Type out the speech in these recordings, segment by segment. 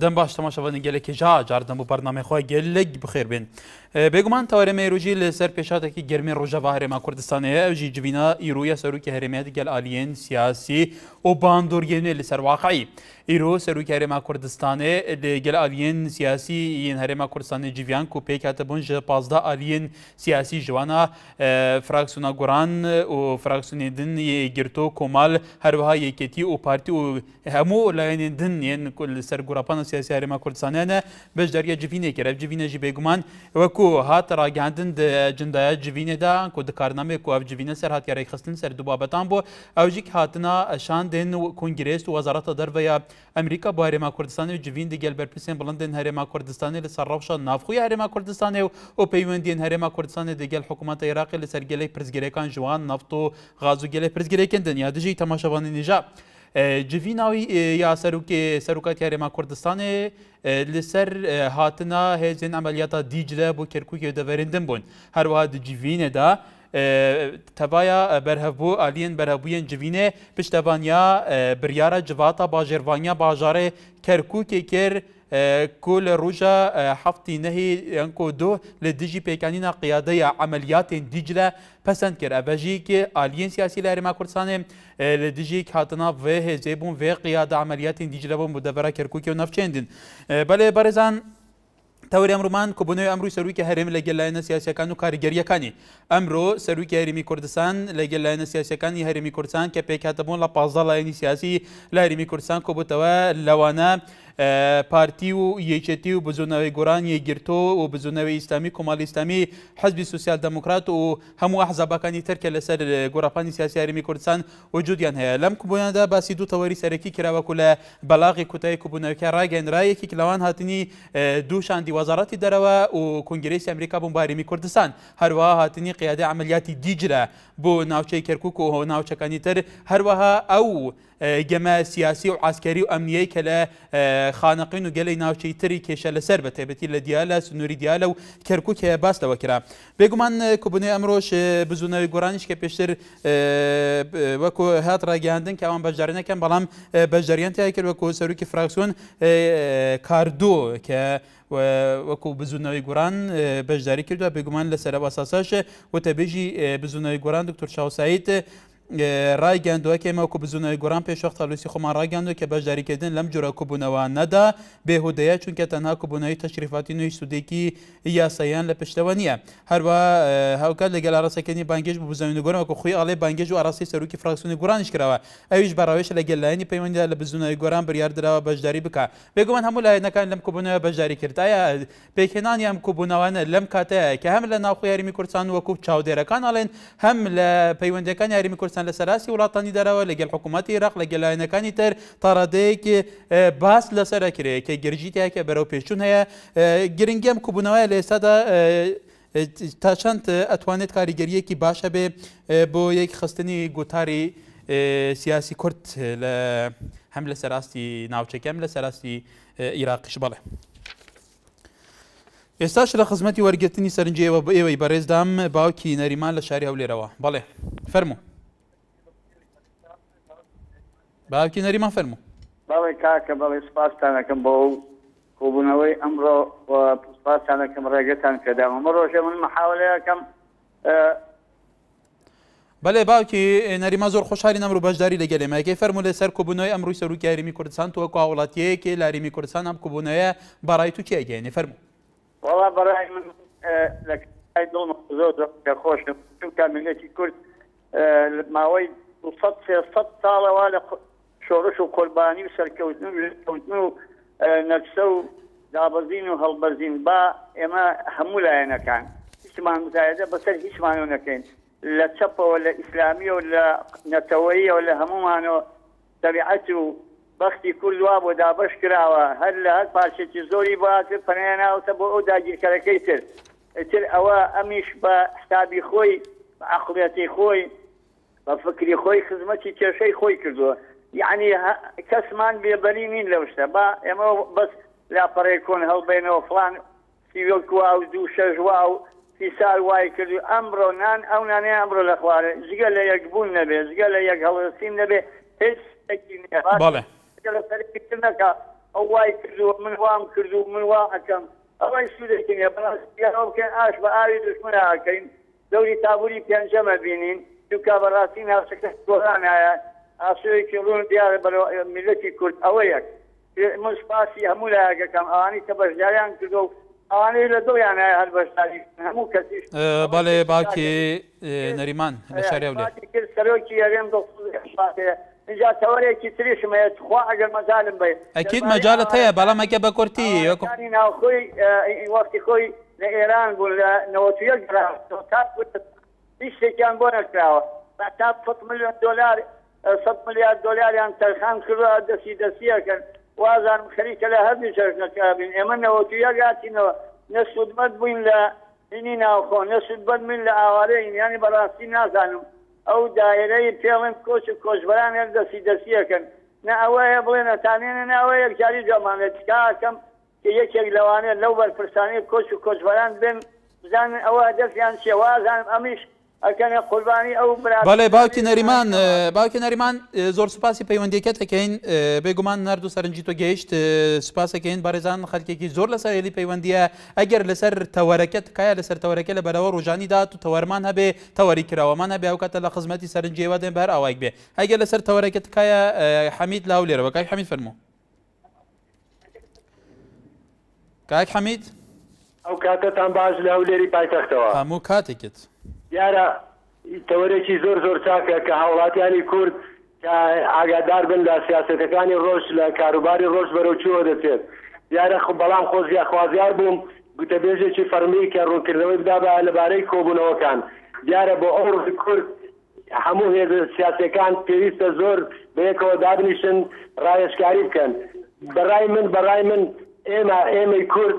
دم باش تماشاوان گلک جا جاردن بو برنامه خواه گلک بخیر بین. بگمان تورمه روجی لسر پیشاته کی گرمی روجا و هرما کردستانه اوجی جوینا ایرویا سروک هرمیت گل آلیین سیاسی و باندورگینه لسر واقعی. ایرو سروک هرما کردستانه گل آلیین سیاسی این هرما کردستانه جویان کو پیک هتبون ج 15 آلیین سیاسی جوانا فراکسونا گوران و فراکسون دن گرتو کمال هر وها یکتی و پارتی و همو لاین دن ین کل سر گورپان سیاسی هرما کردستانه نه بجداریا جوینه کرد جوینه جی بگمان وکو هات راگاندن د جندای جوینه دا کو د کارنامه کو اف جوینه سر هات یاری خستن سر دوبابتان بو اوجیک هاتنا شان دن کنگرس و وزارت درویا امریکا با هرما کردستان جوین دیگل برپسین بلندن هرما کردستان لسروش نافخوی هرما کردستان و پیوندین هرما کردستان دیگل حکومت عراق لسرگله پرزگریکان جوان نفتو غازو گله پرزگریکن دنیا دجی تماشاوانی نجا جویناوی یا سروکات هرما کردستان لسر هاتنا هزین عملیات دیجله بو کرکوی دورندن بون هر واحد جوینه دا تبایا برهبو آلین برهبوین جوینه پشتوانیا بریارا جواتا باجروانیا باجاره کرکوکی کر كل روجا حفتي نهي انكو دو لديجي بيكانينا قيادية عمليات ديجلا پسند كر افاجيك آلين سياسي لهرما كردستان لديجي هاتنا في زيبون في قيادة عمليات ديجلا بون مدبرة كركوكي ونفچندن بله برزان توري امرومان كوبوني امرو سروي هرم لجلاينا سياسي كانو كاريجريا كاني امرو سروي هرمي كردستان لجلاينا سياسي كاني هرمي كردستان كبيك هتبون لا بازالا سياسي لا هرمي كردستان كوبوتوا لوانا پارتی و یکتی و بزونوی گوران یگرتو و بزونوی اسلامی کمال اسلامی حزب سوسیال دموکرات و همو احزاب کانی ترک لسر گوراپانی سیاسی هرمی کردستان وجودیان هیا لم کبویان دا باسی دو تواری سرکی کرا و کل بلاغ کتای کبونوی که راگن رای که کلوان هاتنی دوشان دی وزارت دروا و کنگریس امریکا بون هرمی کردستان هر وها هاتنی قیاده عملیات دیجرا بو ناوچه کرکوک و ناوچه کانی تر هر وها او جماعة سياسي وعسكري وأمنية كلا خانقين وقالي ناوشي تري كيش لسر بتبتي لديالا سنوري ديالا وكركوك باس لو كرا بيجمان كوبوني أمروش بزوناوي قرانش كبيشتر وكو هات راجعندن كمان بجارنا كان بلام بجاريان تاكل وكو سروك فراكسون كاردو ك وكو بزوناوي قران بجاري كردو بيجمان لسر أساساش وتبيجي بزوناوي قران دكتور شاو سعيد رای گندو که ما کو بزونای گران پیش وقت لوسی خو ما رای گندو که بجاری کردن لم جرا کوبونوا ندا بهودیا چون که تنها کوبونای تشریفاتی نوی سودکی یا سیان لپشتوانیه هر و هاوکل لگل اراسکنی بانگیج بزونای گران کو خوی اله بانگیج و اراسی سروکی فراکسیون گرانش کرا ایش براوش لگل لانی پیوند لبزونای گران بریار درا بجاری بک بگو من همول نکان لم کوبونای بجاری کرد یا بکنان یم کوبونوان لم کاته که هم لنا خو یاری کردستان و کو چاودره کان الان هم ل پیوند کان یاری كردستان لسراسي ولاطاني دراوه لقل حكومات العراق لقل لاينكاني تر طرديك باس لسرا كري كي جرجيتي هكا برو بيشون هي جرينجام كوبوناوي لسادا تاشانت اتوانت كاريجريه كي باشا به بو يك خستني غوتاري سياسي كرد هم لسراسي ناوچك هم لسراسي عراق شباله استاش لخدمتي ورقتني سرنجي و برز دام باوكي نريمان لشاري هولي روا باله فرمو باوكي نريمان فرمو باوي كاكا باوي سباستانا كم بو كوبوناوي امرو وسباستانا كم رقتان كدا امرو شي من محاولة كم بله باوكي نريمان زور خوشحالي نمرو بجداري لگله ما كي فرمو لسر كوبوناوي امرو سرو كاريمي كردستان تو كو اولاتيه كي لاريمي كردستان ام كوبوناوي برايتو كي يعني فرمو والله براي من لك هاي دون زود خوش شو كاملتي كرد ماوي وصد صالة ولا شورش وقرباني وسركوتنو نفسو دابزين وهالبزين با اما همولا هنا كان اسمع مزايدة بس هيش معنونه كان لا تشبه ولا اسلاميه ولا نتويه ولا همومانو تبعته بەختی کوردوا بۆ دابش کراوە هەر لە هەر پارچێکی زۆری باتر پەنێناوتە بۆ ئەو داگیرکەرەکەی تر ئەوە ئەمیش بە حسابی خۆی بە عەقڵیەتی خۆی بە فکری خۆی خزمەتی کێشەی خۆی کردووە یعنی کەسمان بێبەری نین لەو شتە با ئێمە بەس لاپەڕێ کۆن هەڵبێنەوە فڵان سیوەکووا و دوو شەژوا و فیسال وای کردو ئەمڕۆ نان ئەو نانەیە ئەمڕۆ لە خوارە جگە لە یەکبوون نەبێ جگە لە یەک هەڵوەستین نەبێ هیچ شتێکی نییە لە سەرکردنەکە ئەو وای کردو من وام کردو من وا ئەەکەم ئەوەی سوودێکی نییە بەڕاستیەوە بکەین ئاش بە ئاوی دوژمنە ئاکەین دەوری تابووری پێنجەمە بینین دووکا بەڕاستی ناوچەکە گۆرانایە ئاسوویەکی ڕوون دیارە بەرەو میلەتی کورد ئەوە یەک من سپاسی هەموو لایەکەکەم ئەوانی کە بەشداریان کردو و ئەوانەی لە دڵیانایە هەر بەشداری هەموو کەسیش بەڵێ باوکی نەریمان لە شاری هەولێر کرد سەرۆکی هەرێم دڵخوازێ اینجا تەوەرێکی تریشم هەیە خوا ئەگەر مەجالم بێ ئەکید مەجالت هەیە بەڵام ئەگە بە کورتی ناوخۆی وەختی خۆی لە ئێران بوو لە 91 هیچ شتێکیان بۆ نەکراوە تا 100 ملیۆن دۆلار 100 میلیارد دۆلاریان تەرخان کردووە دەستیەکەن وازانم خەریکە لە هەردوو جەژنەکە بین ئێمە 91 هاتینەوە نەسوودمەت بووین لە هینی ناوخۆ نەسوودمەت من لە ئاوارەی یانی بەڕاستی نازانم ئەو دایرەی پێڵێن کۆچ و کۆچبەرانێک دەستیەکەن نە ئەوەیە بڵێن ئەتانێنە ناوە یەکجاری جۆمانێت تکاکەم کە یەکێک لەوانێت لەو بەرپرسانەی کۆچ و کۆچبەران بن بزانن ئەوە هەدەفیان چییە وازانم ئەمیش ئەکەنێ قوربانی ئەو بەڵێ باوکی نەریمان زۆر سوپاسی پەیوەندیەکەت دەکەین بێگومان نردوو سەرنجی تۆ گەیشت سوپاسەکەین بەڕێزان خەڵکێکی زۆر لەسەر هێلی پەیوەندیە ئەگەر لەسەر تەوەرەکەت تکایە لەسەر تەوەرەکە لە بەرەوە ڕۆژانی دات و تەوەرمان هەبێ تەوەری کراوەمان هەبێ ئەو کاتە لە خزمەتی سەرنجیەوە دێن بەر ئاوایک بێ ئەگەر لەسەر تەوەرەکە تکایە حەمید لاو لێرەوە کاک حەمید فەرموو کاک حەمید ئەو کاتتان باش لە هەولێری پایتەختەوە هەموو کاتێکت دیارە تەوەرێکی زۆر چاکە کە هاوڵاتیانی کورد کە ئاگادار بن لە سیاسەتەکانی ڕۆژ لە کاروباری ڕۆژ بەرەوچووە دەچێت دیارە بەڵام خوازیار بووم گوتەبێژێکی فەرمی کە ڕوونکردنەوەی بدا بە لەبارەی کۆبوونەوەکان دیارە بۆ ئەو ڕۆژی کورد هەموو هێز سیاسەکان پێویستە زۆر بەیەکەوە دابنیشن ڕایشکاری بکەن بەڕای من ئێمەی کورد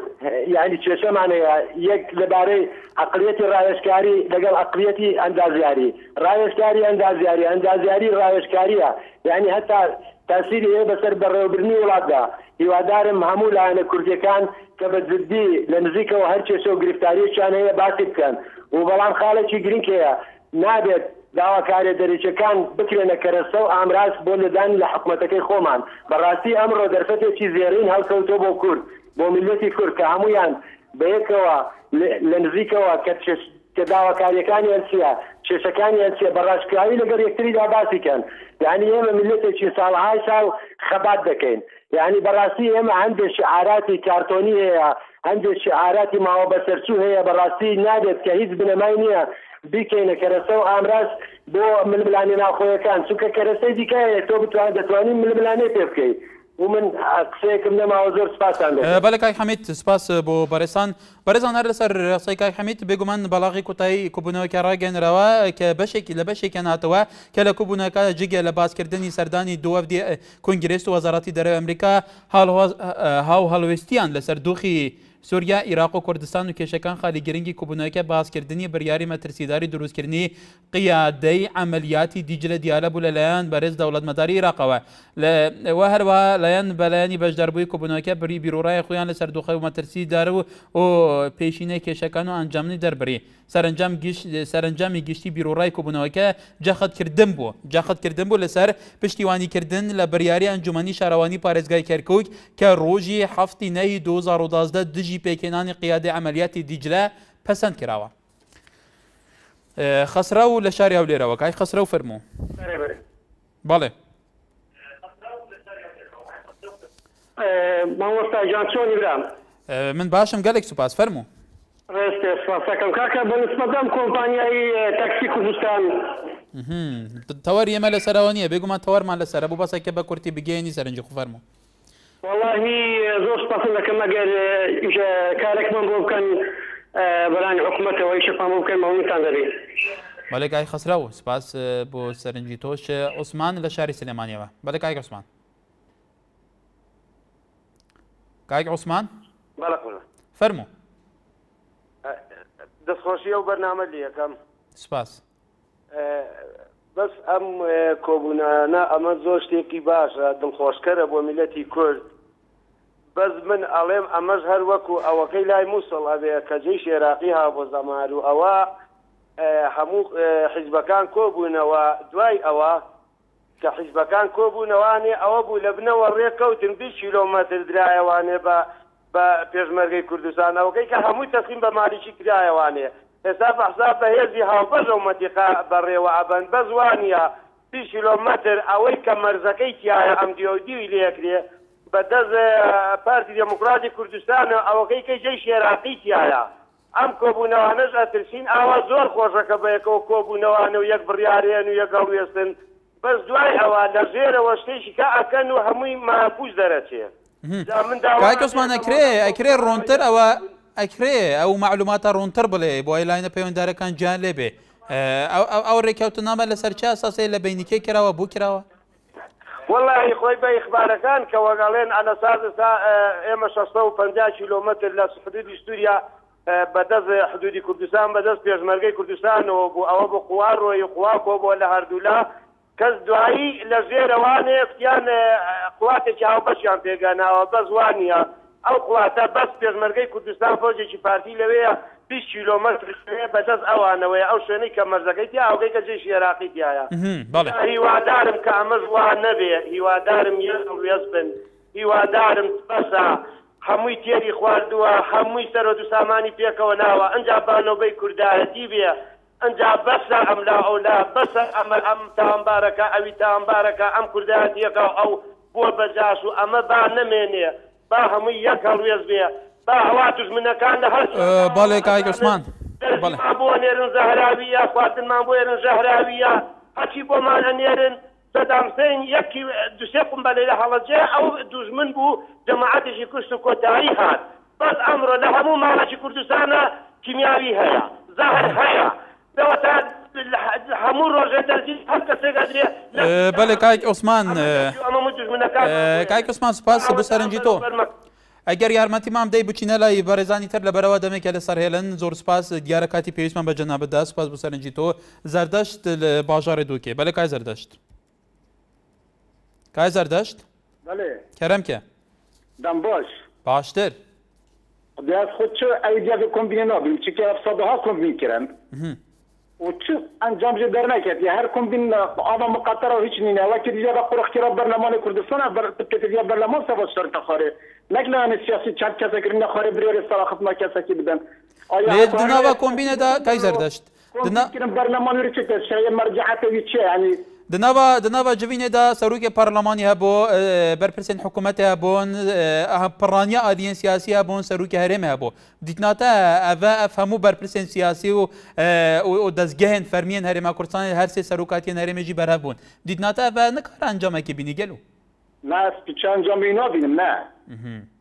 یعنی کێشەمانەیە یەک لەبارەی عەقڵیەتی ڕایشکاری لەگەڵ عەقڵیەتی ئەندازیاری ڕایشکاری ئەندازیاری ڕایشکاریە یعنی هەتا تاسیری هەیە بەسەر بەڕێوەبردنی وڵاتدا هیوادارم هەموو لایەنە کوردیەکان کە بە جددی لە نزیکەوە هەر کێشە و گرفتاریەکیان هەیە باسی بکەن و بەڵام خاڵێکی گرنگ هەیە نابێت داواکارێ دەرێچەکان بکرێنە کەرەسە و ئامراز بۆ لەدانی لە حکوومەتەکەی خۆمان بەڕاستی ئەمڕۆ دەرفەتێکی زێڕین هەڵکەوتۆ بۆ کورد بۆ میلەتی کورد کە هەمویان بەیەکەوە لە نزیکەوە کە داواکاریەکانیان چییە کێشەکانیان چییە بەڕاشکراوی لەگەڵ یەکتریدا باسیکەن یعنی ئێمە میلەتێکی ساڵهای ساڵ خەبات دەکەین یعنی بەڕاستی ئێمە هەندێک شعاراتی کارتۆنی هەیە هەندێک شعاراتی ماوە بەسەرچوو هەیە بەڕاستی نابێت کە هیچ بنەمای نییە بیکەینە کەرەسە و ئامراز بۆ ململانی ناوخۆیەکان چونکە کەرەسەی دیکایە تۆ دەتوانین ململانەی پێ بکەیت و من قسەیەکم نەماوە زۆر سپاسان بەڵێ کاک حەمید سپاس بۆ بەڕێزان هەر لەسەر ڕاستەی کاک حەمید بێگومان بەڵاغی کوتایی کوبوونەوەکە ڕاگەنراوە کە لە بەشێکیان هاتەوە کە لە کوبوونەکە جگە لە باسکردنی سەردانی دووەفدی کۆنگرێس و وەزارەتی دەرەوەی ئەمریکا هاو هەڵوێستیان لەسەر دۆخی سووریا عێراق و کوردستان و کێشەکان خالی گرنگی کوبوونەوەکە باسکردنی بڕیاری مەترسیداری دروستکردنی قیادەی عملیاتی دیجلە دیالە بوو لەلایەن بەڕێز دەوڵەتمەداری عێراقەوە وە هەروەها لایەن بەلایەنی بەشداربووی کوبوونەوەکە بری بیرۆڕای خۆیان لەسەر دۆخە و مەترسیدار و پێشینەی کێشەکان و ئەنجامنی دەربڕی سەرنجامی گشتی بیرۆڕای کوبوونەوەکە جاخەتکردن بوو لەسەر پشتیوانیکردن لە بڕیاری ئەنجومەنی شارەوانی پارێزگای کەرکووک کە ڕۆژی 7 نەی 2012 دژی پێکێنانی قیادەی عملیاتی دیجلە پەسەند کراوە خەسرا و لە شاری هەولێرەوە کای خەسرە و فەرموو بەڵێ مامۆستا جان چۆنی برام من باشم گەلێک سوپاس فەرموو ڕێستێ سپاسەکەم کاکە بەنسبەتەم کۆمپانیایی تاکسی کوردستان تەوەری ئێمە لەسەرەوە نییە بێگومان تەوەرمان لەسەرە بوو بەسەکە بە کورتی بگەێنی سەرنجی خو فەرموو والله زۆر سپاسم دەکەم ئەگەر کارێکمان بۆ بکەن بەلای حکوومەتەوە ئیشەکمان بۆ بکەن مەونتان دەبێت بەڵێ کای خەسراوە سپاس بۆ سەرنجی تۆش عوسمان لە شاری سلێمانیەوە بەڵێ کای عوسمان کاک عوسمان بەڵێ قوربان فەرموو. دەستخۆشی ئەو بەرنامە لە یەکەم سپاس. بەس ئەم کۆبوونانە ئەمە زۆر شتێکی باشە دڵخۆشکەرە بۆ میلەتی کورد. بەس من ئەڵێم ئەمەش هەر وەکو ئەوەکەی لای مووسڵ ئەبێ کە جێیشی عێراقی ها بۆ زەمار و ئەوە هەموو حیزبەکان کۆبوونەوە دوای ئەوە کە حیزبەکان کۆبوونەوانێ ئەوە بوو لە بنەوە ڕێکەوتن 20 کیلۆمەتر درایەوانێ بە پێشمەرگەی کوردستانەوەکەی کە هەمووی تەسلیم بە مالیکی کرایەوانێ. ئێستا بەحساب بە هێزی هاوبەش ئەو مەتیقا بەڕێوە ئەبەن بە زوانیە 20 کیلۆمەتر ئەوەی کە مەرزەکەی تایە ئەم دیودیوی لێکرێ بەدەست پارتی دموکراتی کوردستانە ئەوەکەی کە جێیشی عێراقی تایە. ئەم کۆبوونەوانەش ئەترسین ئاوا زۆر خۆشەکە بە یەکەوە کۆبوونەوانە و یەک بڕیارێن و یەکەڵوێستن بەس دوای ئەوە لە ژێرەوە شتێکی کە ئەکەن و هەمووی ماپوش دەرەچێ. کاک عوسمان ئەکرێ ڕۆنتر ئەوە ئەکرێ ئەو معلوماتە ڕوونتر بڵێ بۆ ئەیلاینە پەیوەنددارەکان گیان لێبێ. ئەو ڕێککەوتنامە لەسەر چا ئەساسەیە لە بینیکەی کراوە بوو کراوە؟ والله خۆی بە ئیخبارەکان کە وەگەڵێن ئەلەساز ئێمە 650 کیلۆمەتر لە حدودی سووریا بەدەست حدودی کوردستان بەدەست پێشمەرگەی کوردستانەوە بوو ئەوە بۆ قوارڕۆی قوا کۆبووە لە هەردوولا کەس دوایی لە ژێرەوانێ فتیان قواتێکی هاوبەشیان پێگەناوە بە زوانیە ئەو قواتە بەس پێشمەرگەی کوردستان فۆجێکی پارتی لەوەیە 20 کیلۆمەتر بەدەست ئەوانەوەیە ئەو شوێنەی کە مەرزەکەی تیا ئەوگەی کە جێشی عێراقی تایە. هیوادارم کە ئەمەش وا نەبێ هیوادارم یەس بن هیوادارم بەسە هەمووی تێری خواردووە هەمووی سەرۆ سامانی پێکەوە ناوە ئەنجا بانۆبەی کوردایەتی بێ ئەنجا بەسە ئەم لا ئەولا بەسە ئەمە ئەم تاوانبارەکە ئەوی تاوانبارەکە ئەم کوردایەتیەکە ئەو بۆ بەجاش و ئەمە با نەمێنێ با هەمووی یەک هەڵوێز بێ با هەوا دوژمنەکان لە هەر باڵێ کاک عوسمان بۆ نێرن زەهراویە خواردنمان بۆ ێرن ژەهراویە هەچی بۆمان ئەنێرن سەدام حوسێن یەکی دوسێ قومبەلەی لە هەڵەجێ ئەو دوژمن بوو جەماعەتێکی کوشت و کۆتایی هات بەس ئەمڕۆ لە هەموو ماڵێکی کوردستانە کیمیاوی هەیە زەهر هەیە دەوەتە هەموو ڕۆژێ دەرزی هەر کەسێک ئەدرێ بەڵێ کاک عوسمان کاک عوسمان سوپاس بۆ سەرنجی تۆ ئەگەر یارمەتیمان بدەیت بچینە لای بەڕێزانی تر لەبەرەوە دەمێکە لەسەر هێلن زۆر سپاس دیارە کاتی پێویستمان بە جەنابەتدا سوپاس بۆ سەرنجی تۆ زەردەشت لە باژارێ دووکێ بەڵێ کای زەردەشت کای زەردەشت کەرەمکە دەم باش باشتر دیاز خود چه ایدیا کمبینه نابیم چی که افسادها کمبین کردن و چه انجام جه در نکرد یه هر کمبین آدم مقطره و هیچ نینه وقتی دیگه با قرخ کرد برنامه کردستان دیگه برنامه سواس شرط خاره نکله آن سیاسی چند کسی کرد خاره بریار صلاحت ما کسی کی بدن دناوا کمبینه دا کای زەردەشت کمبین برنامه رو چه کرد شاید مرجعات ویچه یعنی دناوا جوینێدا سەرۆکی پەرلەمانی هەبوو بەرپرسێن حکوومەتی هەبوون پڕانیە ئادیەن سیاسی هەبوون سەرۆکی هەرێمە هەبوو دیتناتە ئەڤە ئەف هەموو بەرپرسێن سیاسی و دەستگەهێن فەرمیێن هەرێما کوردستانی هەر سێ سەرۆکاتیان هەرێمێژی بەرهەبوون دیتناتە ئەڤە نەکار ئەنجامێکی بینی گەلو نه پیچه انجامی نبینیم نه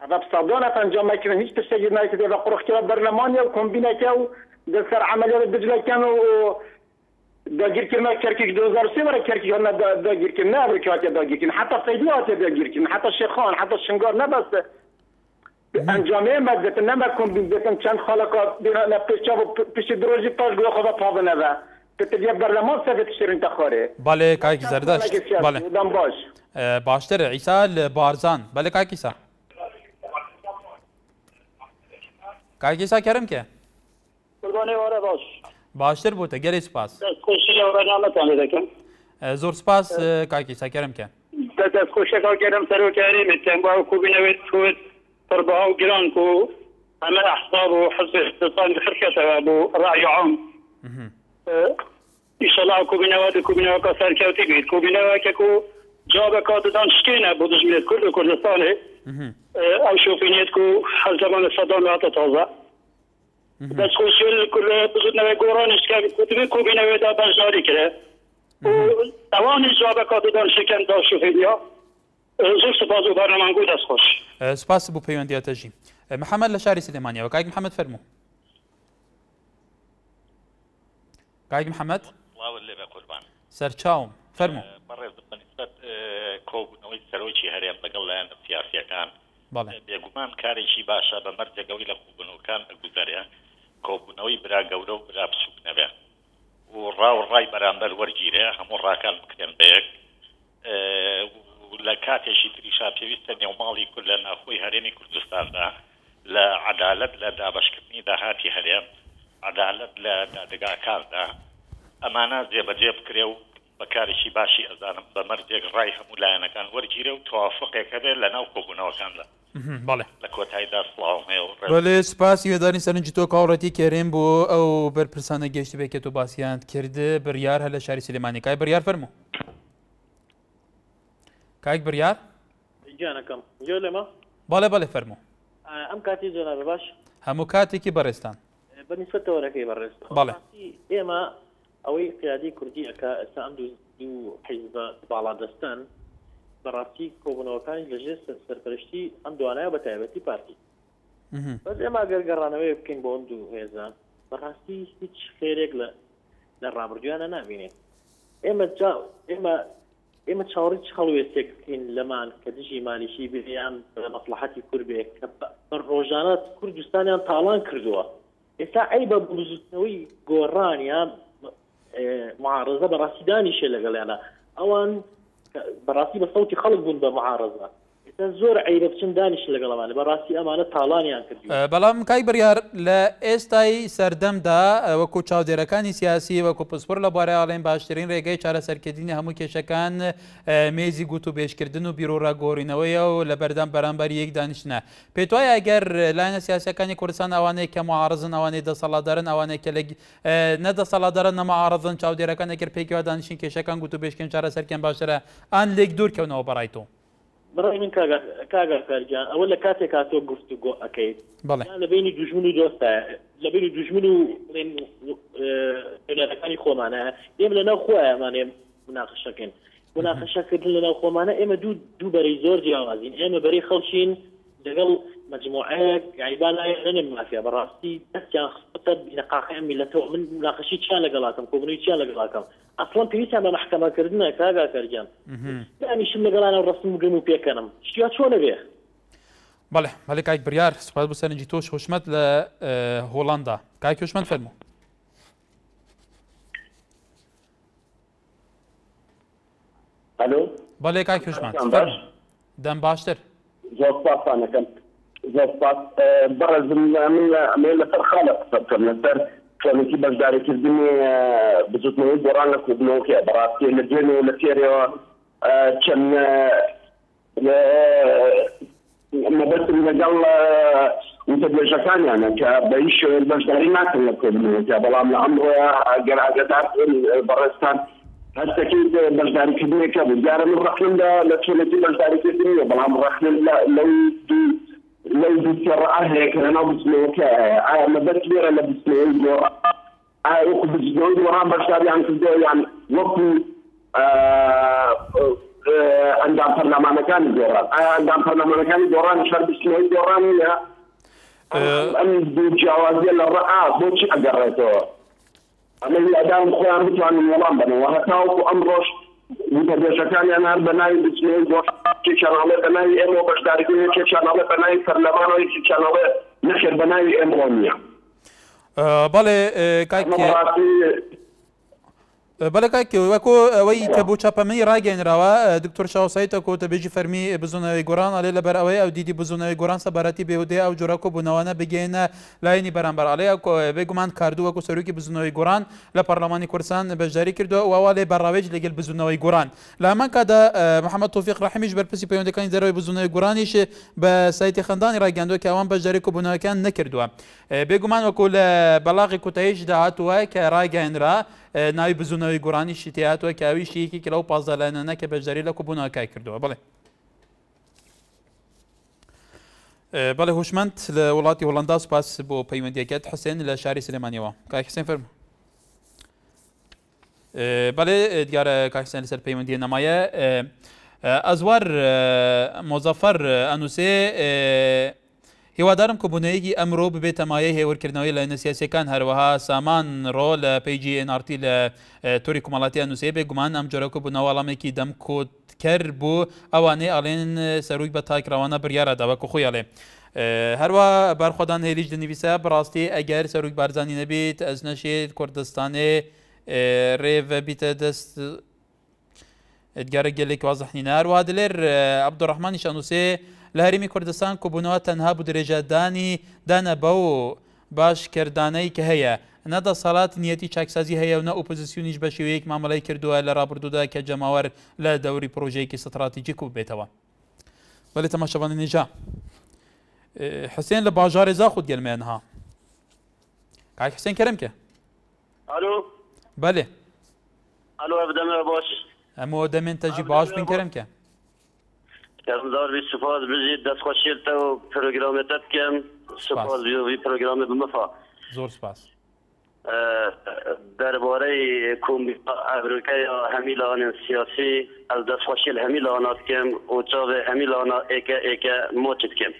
اول صدانت انجام میکنن هیچ تشکیل نکرده و قرخ کرد برنامه‌ای و کمبینه که و در عملیات دجله کن و داگیر کردن کرکی 2003 برای کرکی ها داگیر کردن نه امریکایی داگیر کردن حتی فیدیات داگیر کردن حتی شیخان حتی شنگار نبسته انجامه مدت نمر کمبین بکن چند خالقا نه پیش دروژی پاش گویا خدا پاو نده که برنامه سفید شیرین تخاره بله کاک زەردەشت بله دم باش باشتر عیسا لە بارزان بەڵێ کاکیسا کاکیسا کەرەمکە باشتر بووتە گەلێ سوپاس زۆر سوپاس کاکیسا کەرەمکە دەستخۆشەکە گەرم سەرۆکارێمێتیان با کوبینەوێت تۆت پڕبەها و گران و ئەمە ئەحزاب و حزب اقتصاد خرکەتەوە بۆ ڕای عام ئیشەڵا کوبینەوەکە سەرکەوتی بیت کوبینەوەکێک و جوابەکە دەدان شکێنە بۆ دژمنێت کورد و کوردستانێ ئەو شوفینێت و هەر زەمانە سەدان هاتە تازە دەستخۆشی بزودنەوەی گۆڕانشکە کوتبی کوبینەوەیدا بەشداری کرێ ئەوانی جوابەکە دەدان شکەندا شوفینیا زۆر سپاس و بەرنامەنگوی دەستخۆش سپاس بۆ پەیوەندیاتەژی محەممەد لە شاری سلێمانیەوە کاک محەممەد فەرموو کاک محەممەد سەرچاوم فەرموو بەڕێز بەنسبەت کۆبوونەوەی سەرۆکی هەرێم لەگەڵ لایەنە سیاسیەکان بێگومان کارێکی باشە بە مەرجەگەوەی لە خوبنەوەکان ئەگوزارێ کۆبوونەوەی برا گەورە و برا بچووک نەبێ و ڕای بەرامبەر وەرگیرێ هەموو ڕاکان بکرێن بەیەک لە کاتێکی تریشا پێویستە نێوماڵی کورد لە ناخۆی هەرێمی کوردستاندا لە عەدالەت لە دابەشکردنی داهاتی هەرێم عەدالەت لە دادگاکاندا ئەمانە جێبەجێ بکرێ و بەکارێکی باشی ئەزانم بە مەرجێک ڕای هەموو لایەنەکان وەرگیرە و تەوافقێک هەبێت لە ناو کۆبوونەوەکاندا لە کۆتاییدا سڵاوم هەیە بەڵێ سپاسی هێدانی سەرنجی تۆ کاوڕەتی کێرێن بۆ ئەو بەرپرسانە گەشتی بێکێت و باسییان کرد بڕیار هە لە شاری سلێمانی کای بڕیار فەرموو کایک بڕیار گیانەکەم جۆ لێمە بەڵێ فەرموو ئەم کاتی جۆنابە باش هەموو کاتێکی بەڕێستان بەنیسبەتەوەرەکەی بەڕێست بەڵێ ئێمە ئەوەی قیادی کوردی ئەکا ئەستا ئەم دوو حیزبە باڵادەستان بەڕاستی کۆبوونەوەکانی لەژێر سەرپەرشتی ئەم دوانایە بە تایبەتی پارتی بەس ئێمە گەرگەڕانەوەی بکەین بۆ ئەم دوو هێزان بەڕاستی هیچ خێرێک لە ڕابردویانە نابینێت ئێمە چاوەڕی چ هەڵوێستێک بکەین لەمان کە دژی مالیشی بێیان بە مەسلحەتی کورد بێت کە بە ڕۆژانە کوردستانیان تاڵان کردووە ئێستا ئەی بە بزوتنەوەی گۆڕان یان معارضە بەڕاستی دانیشێ لەگەڵیانە ئەوان بەڕاستی بە سەوتی خەڵک بوون بە معارضە زۆر عیبە بچن دانیش لەگەڵەوانە بەڕاستی ئەمانە تاڵانیان کردی بەڵام کای بڕیار لە ئێستای سەردەمدا وەکو چاودێرەکانی سیاسی وەکو پسپۆر لە بارەیاڵێن باشترین ڕێگەی چارەسەرکردنی هەموو کێشەکان مێزی گوت و بێشکردن و بیرۆڕاگۆڕینەوەیە و لە بەردەم بەرامبەر یەک دانیشتنە پێت وایە ئەگەر لایەنە سیاسیەکانی کوردستان ئەوانەیە کە معارضن ئەوانەی دەسەڵاتدارن ئەوانەیە کە نەدەسەڵاتدارن نەمەعارضن چاودێرەکان ئەگەر پێکەوە دانیشتن کێشەکان گوت و بێشکن چارەسەرکەن باشترە ئان لێک دوورکەونەوە بەڕای تۆ بڕای من کاگەرکارجان ئەوە لە کاتێک هاتۆ گفتوگۆ ئەەکەیت لە بینی دوژمن و دۆستە لە بینی دوژمن و وێنەرەکانی خۆمانە ئێمە لەناو خۆیانمانێ مناقشەکەین مناقشەکردن لەناو خۆمانە ئێمە دوو بەرەی زۆر جیاوازین ئێمە بەرەی خەڵکین لەگەڵ مجموعەیەک یعنی نەنێم مافیا بەڕاستی دەستیان خستە بینەقاقی ئەم میلەتەوە من مناقشی چیان لەگەڵاکەم کۆبوونەوەی چیان لەگەڵاکەم ئەسڵەن پێویستیان بە محکەمەکردنە کاگاکەرجان دانیشم لەگەڵانە ڕستم بگەن و پێکەنم شتیا چۆنە بێ بەڵێ کایک بڕیار سوپاس بۆ سەرنجی تۆش حوشمەت لە هۆڵاندا کایک حوشمەت فەرموو ئەلۆ بەڵێ کایک حوشمەت دەم باشتر زۆر سپاسانەکەم زۆر سپاس بەڕێزم من لەسەر خاڵە قسە بکەم لەسەر چۆنێکی بەشداریکردنی بزوتنەوەی گۆڕان لە کوردنەوەکە بەڕاستی لە دوێنێ و لە تێرەوە چەند مەبەستم لەگەڵ وتەبێژەکانیانە کە بە هیچ شێوەیە بەشداری ناکەن لە کوردنەوەکە بەڵام لە ئەمڕۆیە ئەگەر ئاگادار بەڕێستان هەستەکەی بەشداریکردنێکە بوو دیارە من ڕەخنمدا لە چۆنێکی بەشداریکردنیە بەڵام ڕەخنم لەو دووسێڕە هەیە کە لەناو بچنەوەکە ئایا مەبەست لێرە لە بچنەوەی گۆڕان ئایا وەکو بچنەوەی گۆڕان بەشداریان کردەوە یان وەکو ئەندام پەرلەمانەکانی گۆڕان ئایا ئەندام پەرلەمانەکانی گۆڕان شەر بچنەوەی گۆڕان نیە ئەم دوو جیاوازیە لە ڕەعا بۆچی ئەگەڕێتەوە ئەمە ئەدام خۆیان بتوانن وەڵام بنەوە هەتاوەکو ئەم ڕۆژ وتەبێژەکانیان هەر بەناوی بچنەوەی گۆڕان کێچانەڵێ بەناوی ئێمە بەشداریکردنی کێچانەڵێ بەناوی پەرلەمانەوەی کێچانەڵێ نەخێر بەناوی ئێمڕۆ نییە بەڵێ بەڵێ کاکێ وەکو ئەوەی کە بۆ چاپەمەی ڕاگەێنراوە دکتۆر شاوسایتە کۆتەبێژی فەرمی بزوونەوەی گۆڕان ئەڵێ لەبەر ئەوەی ئەو دیدی بزوونەوەی گۆڕان سەبارەتی بێودێ ئەو جۆرە کۆبوونەوەانە بگەێنە لایەنی بەرامبەر ئەڵێ بێگومان کاردوو وەکو سەرۆکی بزوونەوەی گۆڕان لە پەرلەمانی کوردستان بەشداری کردووە ووا لێ بەڕاوێژ لەگەڵ بزوونەوەی گۆڕان لە هەمان کادا محەممەد تۆفیق ڕەحیمیش بەرپرسی پەیوەندەکانی دەرەوەی بزوونەوەی گۆڕانیش بە سایتی خەندانی ڕاگەاندووە کە ئەوان بەشداری کۆبوونەوەکان نەکردووە بێگومان وەکو لە بەلاغی کوتاییشدا هاتووە کە ڕاگەاندرا ناوی بزوونەوەی گۆڕانیشی تێهاتوە کە ئەویشی یەکێکی لەو 15 لایەنانە کە بەشداری لە کۆبوونەوەکای کردووە بەڵێ هوشمەند لە وڵاتی هۆڵەندا سوپاس بۆ پەیوەندیەکەت حسێن لە شاری سلێمانیەوە کاک حسێن فەرموو بەڵێ دیارە کاک حسێن لەسەر پەیوەندیە نەمایە ئەزوار مۆزەفەر ئەنووسێ هیوادارم کۆبوونەیەکی ئەمڕۆ ببێتە مایەی هێورکردنەوەی لە نەسیاسیەکان هەروەها سامان ڕۆ لە پیجی NRT لە تۆری کومەڵاتیان نووسێ بێگومان ئەم جۆرە کۆبوونەوە وەڵامێکی دەم کۆتکەر بوو ئەوانەی ئەڵێن سەرووی بە تاکراوانە بریارە داوەکو خۆی ئەڵێ هەروە بارخۆدان هێریش دەنویسە بەڕاستی ئەگەر سەرووی بارزانانی نەبێت ئەس نەشێت کوردستانێ ڕێڤە بیتە دەست ئەدگارە گەلێک وازەحنینە هەروە دلێر عەبدوڕەحمانی شانووسێ لە هەرێمی کوردستان کۆبوونەوە تەنها بوو درێژەدانی دانە بەو باشکردانەی کە هەیە نەدەسەڵات نیەتی چاکسازی هەیە و نە ئۆپۆزیسیۆنیش بە شێوەیەک مامەڵەی کردووە لە ڕابردوودا کە جەماوەر لە دەوری پرۆژەیەکی استراتیجیک و بێتەوە بەڵێ تەماشەبانی نێژا حسێن لە باژارێ زاخود گەلمێنها کاک حسێن کەرەمکە الو بەڵێ الو بدەمێ باش ئەمەوە دەمێن تەژی باش بین کەرەمکە کەمدار بی سوپاس بژیت دەستخۆشیتە و پرۆگرامێتە بکەم سوپاس بی پرۆگرامێ بمەفا زۆر سپاس دەربارەی ئەڤروکای هەمی لاوانên سیاسی ئەس دەستخۆشی لە هەمی لاوانە بکەم و چاوێ هەمی لاوانە ئێکە مۆچ بکەم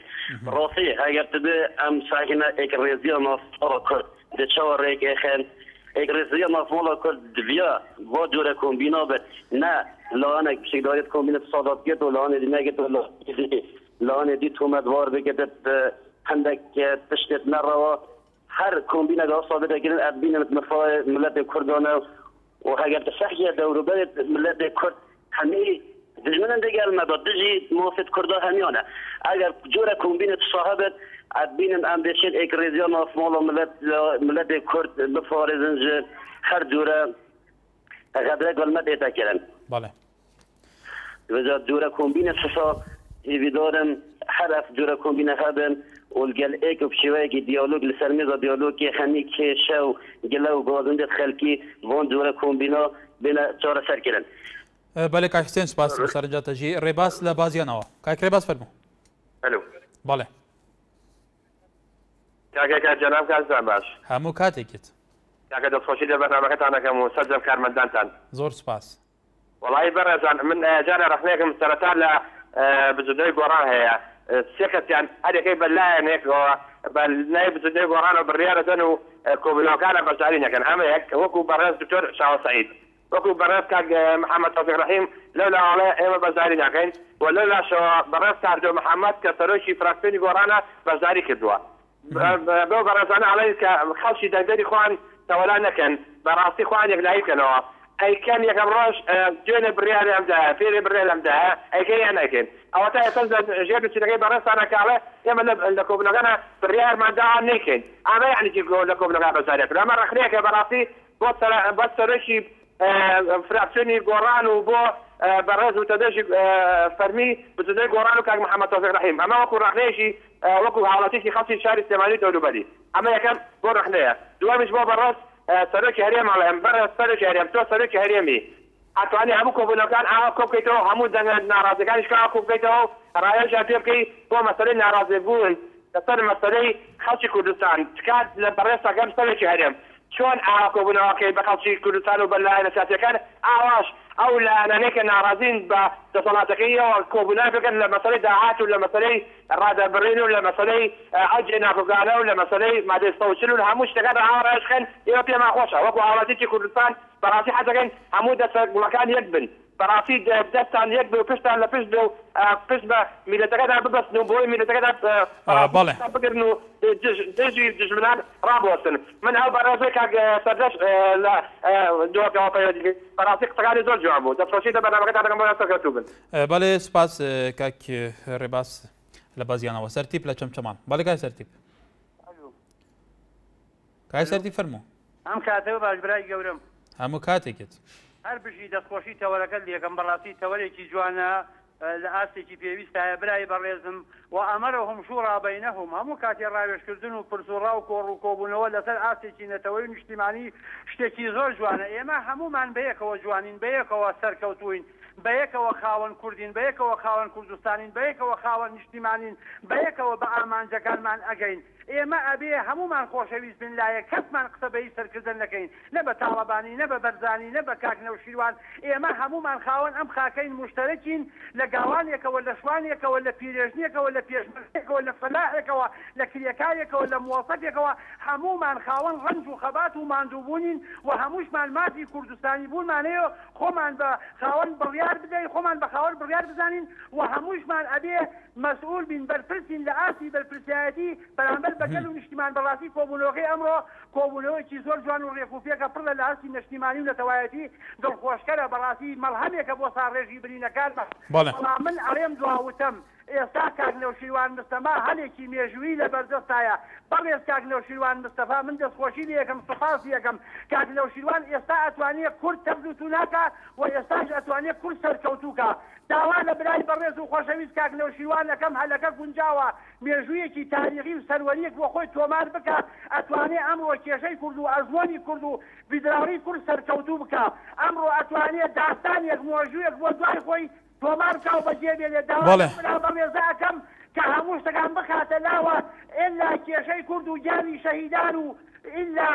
ڕاستی ئەگەر تبێ ئەم ساکینە ئێکڕێزیە مافماڵە کورد دە چاوە ڕێکێخێن ئێکڕێزیە مافماڵە کورد دڤیا بۆ دوورە کۆمبینا بێت نه لاوانێک شێکداریت کۆمبینە سادات بکێت و لاوانێ نەگێت و لاوانێ دی تۆمەتوار بکێتت هەندێک تشتێت نەڕەوە هەر کۆمبینەگە سادە دەگرن ئەبینێت مەفای ملەتی کوردانە و هەگەر تەسەحیە دەوروبەرێت ملەتی کورد هەمی دژمنە دەگەلمەدا دژی مافێت کووردا هەمیانە ئەگەر جۆرە کۆمبینێت ساهەبێت ئەبینن ئەم بێشێت ئێکڕێزیە مافماڵە ملەتی کورد بفارێزن ژە هەر جۆرە غەدرە گەلمەت ئێتەکردن بەڵێ وەجا جۆرە کۆمبینە سەسا ئیڤیدارم هەرف جۆرە کۆمبینە هەبن والگل ایک و بشویه دیالوگ لسرمیزا دیالوگ که خمی که شو گله و گازنده خلکی وان دوره کمبینا بین چهار سر کردن. بله که حسین سپاس سرنجا تجی ریباس لبازیانوا که ریباس فرمو. الو. بله. که جناب که از باش. همو کاتی کت. که دستخوشی در برنامه تانه که مسجل کارمندان تان. زور سپاس. والله برزان من جانا رحناك مسترتان ل بزودي قران هي سكت يعني هذا كيف بالله هيك بالنايب بزودي قران وبالرياضه دنو كوبلو كان بسالين كان هم هيك وكو برز دكتور شاو سعيد وكو برز كان محمد توفيق رحيم لولا على ايما بزارين كان ولولا شو برز كان محمد كسروشي فراكسيني قرانا بزاري كدوا بو برزانا عليك خلشي دندري خوان تولانا كان براسي خوان يقلاي كانوا اي كان يقمروش جون بريال امدا فيري بريال امدا اي كان انا كان او تا تنزل جيب سيدي برس انا كاله يما لكم لغنا بريال ما دا نيكن انا يعني جيب لكم لغنا بزاريك لما رخنيك براسي بس رشي فراكسيوني قران وبو برز وتدشي فرمي بتدي قران كان محمد توفيق رحيم اما وكو رخنيشي وكو حالاتي خاصي شاري 80 دولار بدي اما كان بو رخنيه دوا مش بو برس سرك هريم على امبارح سرك هريم تو سرك هريمي حتى أنا هم كوبنا كان كوب كيتو هم دنا ناراضي كان إشكال كوب كيتو رأي شاطر كي هو مسألة ناراضي بول تصير مسألة خالص كردستان تكاد لبرسا كم سرك هريم شلون كوبنا كي بخالص كردستان وبالله نسيت كان عواش أو لا أنا نيك ناراضين بتصالاتكية وكوبنا فكان لمسألة دعات ولا مسألة رادة برين ولا مسألة أجنا كوكانا ولا مسألة ما تستوصلون هموش تكاد عارش خن يوبيا ما خوشة وكو عواتي كردستان براسي حتى كان عمود مكان يقبل براسي دستان يقبل وفشتان لفشدو فشبه ميلتكاد بس نبوي ميلتكاد بالله بقدر إنه تجي جملان رابوسن من هاو براسي كاك سردش لا دو كوابي براسي تكاد زول جوابو دفرشي ده برنامج كده كمان سكتوبن بالله سپاس كاك رباس لبازيانا وسرتيب لچمچمان بالله كاي سرتيب كاي سرتيب فرمو ام كاتب باش براي قورم همو کاتێکت هەر بژی دەستخۆشی تەوەرەکە یەکەم بەڕاستی تەوەرێکی جوانە لە ئاستێکی پێویستە برای بەڕێزم و ئەمەرەهم شوڕا بەینەهم هەموو کاتێ ڕاوێژکردن و پرسوڕا و کۆڕ و کۆبوونەوە لەسەر ئاستێکی نەتەوەی نیشتیمانی شتێکی زۆر جوانە ئێمە هەمومان بەیەکەوە جوانین بەیەکەوە سەرکەوتوین بەیەکەوە خاوەن کوردین بەیەکەوە خاوەن کوردستانین بەیەکەوە خاوەن نیشتیمانین بەیەکەوە بە ئامانجەکانمان ئەگەین ئێمە ئەبێ هەمومان خۆشەویست بن لایە کەسمان قسە بەی سەرکردن نەکەین نە بە تاڵەبانی نە بە بەرزانی نە بە کاکنەوشیروان ئێمە هەمومان خاوەن ئەم خاکەین مشتەرەکین لە گاوانێکەوە لە شوانێکەوە لە پیرێژنیەکەوە لە پێشمەرگێکەوە لە فەلاحێکەوە لە کریەکایەکەوە لە مووەسەتێکەوە هەمومان خاوەن ڕەنج و خەبات و ماندووبوونین و هەمووشمان مافی کوردستانی بوونمانەیە خۆمان بە خاوەن بڕیار بدەین خۆمان بە خاوەن بڕیار بزانین و هەمووشمان ئەبێ مەسئول بین بەرپرسین لە ئاسی بەرپرسایەتی بەرامبەر بەگەل و نیشتیمان بەڕاستی کۆبوونەوەی ئەمڕۆ کۆبوونەوەیکی زۆر جوان و ڕێکوپێکە پڕ لە ئاسی نیشتیمانی و نەتەوایەتی دڵخۆشکەرە بەڕاستی مەڵهەمێکە بۆ ساڕێژی برینەکان من ئەڵێم دواوتەم ئێستا کاکنەوشیروان مستەفا هەلێکی مێژووی لە بەردەستایە بەڵێز کاکنەوشیروان مستەفا من دەستخۆشی لە یەکەم سوپاس یەکەم کاکنەوشیروان ئێستا ئەتوانێت کورد تەبدوتو ناکە و ئێستاش ئەتوانێت کورد سەرکەوتووکە داوا لە برای بەڕێز و خۆشەویست کاکنەوشیروان ئەەکەم هەلەکە گونجاوە مێژوویەکی تاریخی و سەروەریەک بۆ خۆی تۆمار بکە ئەتوانێت ئەمڕۆ کێشەی کورد و ئەزمۆنی کورد و بیدراوی کورد سەرکەوتوو بکە ئەمڕۆ ئەتوانێت داستانێک مۆژوویەک بۆ دوای خۆی تۆمار بکە و بەجێبێ لێ داوا بەڕێزە ئەەکەم کە هەموو شتەکان بخاتە لاوە ئللا کێشەی کورد و گیانی شەهیدان و ئللا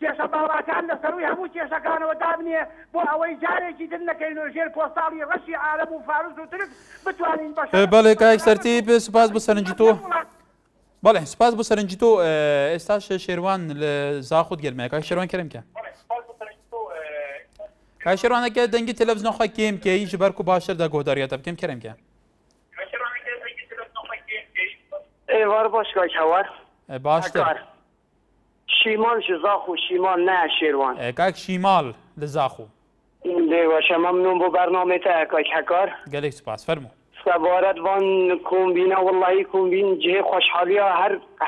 کێشە باڵاکان لەسەروی هەموو کێشەکانەوە دابنێ بۆ ئەوەی جارێکی تر نەکەینەوە ژێر پۆستاڵی ڕەشی عالەم و فارس و ترک بتوانین بەش بەڵێ کاک سەرتیب سوپاس بۆ سەرنجی تۆ بەڵێ سوپاس بۆ سەرنجی تۆ ئێستاش شێروان لە زاخوت گەرمەیە کاک شێروان کەرەمکە کاک شێروانەکە دەنگی تەلەڤیزیۆنەخوا کێم کێی ji ber ku baştir da guhdariyata bikim keremke var baş kaç havar baştir شیمال ji zaxu şimal ne şêrwan kak şimal li zaxu devaşa memnun bu bername te kaç hekar gelek spas fermo سبارت وان کومبینا والله کومبین جه خوشحالیا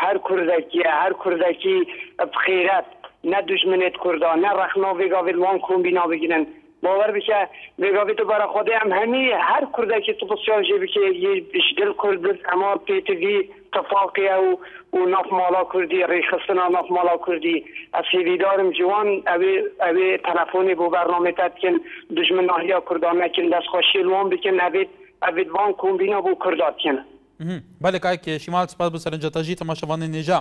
هر کردکی هر کردکی بخیرت نه دشمنت کردان نه رخنا وگاوید وان کومبینا بگیرن باور بشه وگاوید تو برای خود هم همی هر کردکی تو بسیار جبی که یه دل کرد اما پیتوی تفاقی و ناف مالا کردی ریخستنا ناف مالا کردی اصیلی دارم جوان اوی تلفونی بو برنامه تد کن دشمن ناهیا کردان نکن دست خوشی الوان بکن اوید وان کومبینا بو کردات کن بله کاک شیمال سپاس بو سەرنجەتەژی تەماشەوانên نێژا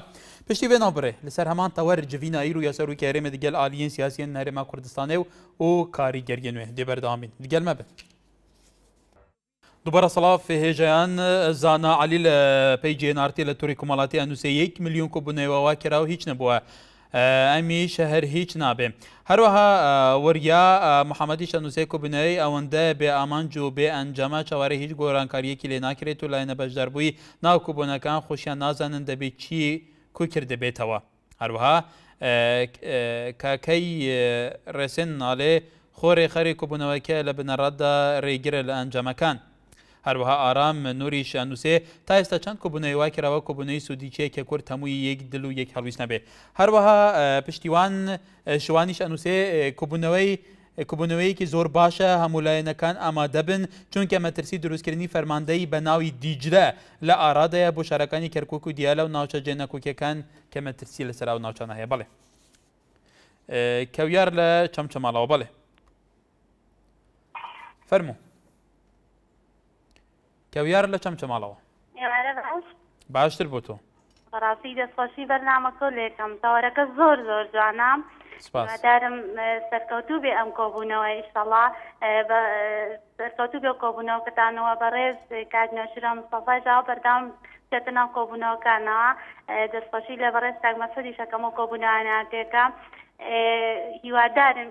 پشتی وێ ناوبڕێ لەسەر هەمان تەوەر جڤینە ئیر و یاسەرۆکی هەرێمە دیگەل ئالیین سیاسیین هەرێما کوردستانê و کاریگەریە نوێ دێ بەردەوامین دیگەل مەبن دووبارە سەڵاف هێژەیان زانا عەلی لە پێی جێنارتی لە تووری کۆمەڵاتی ئەنووسێ 1 میلیۆن کۆبوونەوەوا کراوە هیچ نەبووە ئەمیش هەر هیچ نابێ هەروەها وەریا محەممەدی شەنووسێ کۆبوونەوەی ئەوەندە بێ ئامانج و بێ ئەنجەمە چاوەڕێ هیچ گۆرانکاریەکی لێ ناکرێت و لایەنە بەشداربووی ناو کۆبوونەکان خۆشیان نازانن دەبێت چی کو کردبێتەوە هەروەها کاکەی ڕێسێن ناڵێ خۆرێ خەری کۆبوونەوەکە لە بنەڕەتدا ڕێگرە لە ئەنجەمەکان هەروەها ئارام نووری شانووسێ تا ئێستا چەند کۆبوونەوەی وا کراوە کۆبوونەوەی سوودیچەیەکە کورد هەمووی یەک دل و یەک هەڵویست نەبێ هەروەها پشتیوان شوانی شانووسێ کۆبوونەوەیەکی زۆر باشە هەمولایەنەکان ئامادە بن چونکە مەترسی دروستکردنی فەرماندەی بە ناوی دیجلە لە ئارادەیە بۆ شارەکانی کەرکووک و دیالە و ناوچە جێنەکۆکیەکان کە مەترسی لەسەر و ناوچانە هەیە بڵێ کەویار لە چەمچەماڵەوە بڵێ فەرموو کەویار لە چەمچەماڵەوە باشتر بۆ تۆ بەڕاستی دەستخۆشی بەرنامەکە لێکەم تاوەرەکە زۆر زۆر جوانام دارم سەرکەوتوو بێ ئەم کۆبوونەوە ئیشەڵا سەرکەوتوو بێ کۆبوونەوەکەتانەوە بەڕێز کاتنەوشرا مستەفا جاوا بەردەوام بچێتە ناو کۆبوونەوەکانەوە دەستخۆشی لە بەڕێز کاک مەسعودی شەکەم و کۆبوونەوانەکەکە هیوادارم